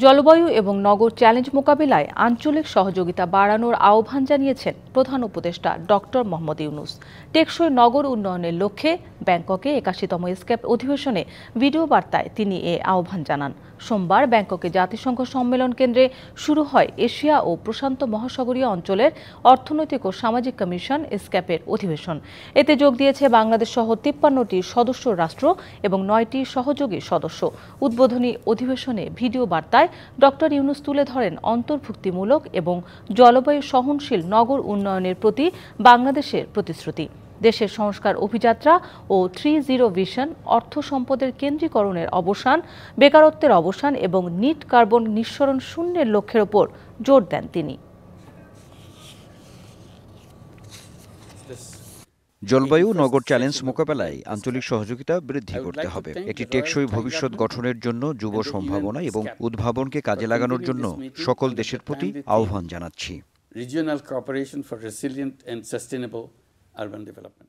জলবায়ু এবং নগর চ্যালেঞ্জ মোকাবিলায় আঞ্চলিক সহযোগিতা বাড়ানোর আহ্বান জানিয়েছেন প্রধান উপদেষ্টা ডক্টর মোহাম্মদ ইউনূস। টেকসই নগর উন্নয়নের লক্ষ্যে ব্যাংককে ৮১তম এসক্যাপ অধিবেশনে ভিডিও বার্তায় তিনি এ আহ্বান জানান। সোমবার ব্যাংককে জাতিসংঘ সম্মেলন কেন্দ্রে শুরু হয় এশিয়া ও প্রশান্ত মহাসাগরীয় অঞ্চলের অর্থনৈতিক ও সামাজিক কমিশন এসক্যাপের অধিবেশন। এতে যোগ দিয়েছে বাংলাদেশ সহ ৫৩টি সদস্য রাষ্ট্র এবং ৯টি সহযোগী সদস্য। উদ্বোধনী অধিবেশনে ভিডিও বার্তায় ডক্টর ইউনূস তুলে ধরেন অন্তর্ভুক্তিমূলক এবং জলবায়ু সহনশীল নগর উন্নয়নের প্রতি বাংলাদেশের প্রতিশ্রুতি। দেশের সংস্কার অভিযাত্রা ও ৩-০ ভিশন, অর্থ সম্পদের কেন্দ্রীকরণের অবসান, বেকারত্বের অবসান এবং নিট কার্বন নিঃসরণ শূন্যের লক্ষ্যের ওপর জোর দেন তিনি। জলবায়ু নগর চ্যালেঞ্জ মোকাবেলায় আঞ্চলিক সহযোগিতা বৃদ্ধি করতে হবে। একটি টেকসই ভবিষ্যৎ গঠনের জন্য যুব সম্ভাবনা এবং উদ্ভাবনকে কাজে লাগানোর জন্য সকল দেশের প্রতি আহ্বান জানাচ্ছি। Regional cooperation for resilient and sustainable urban development.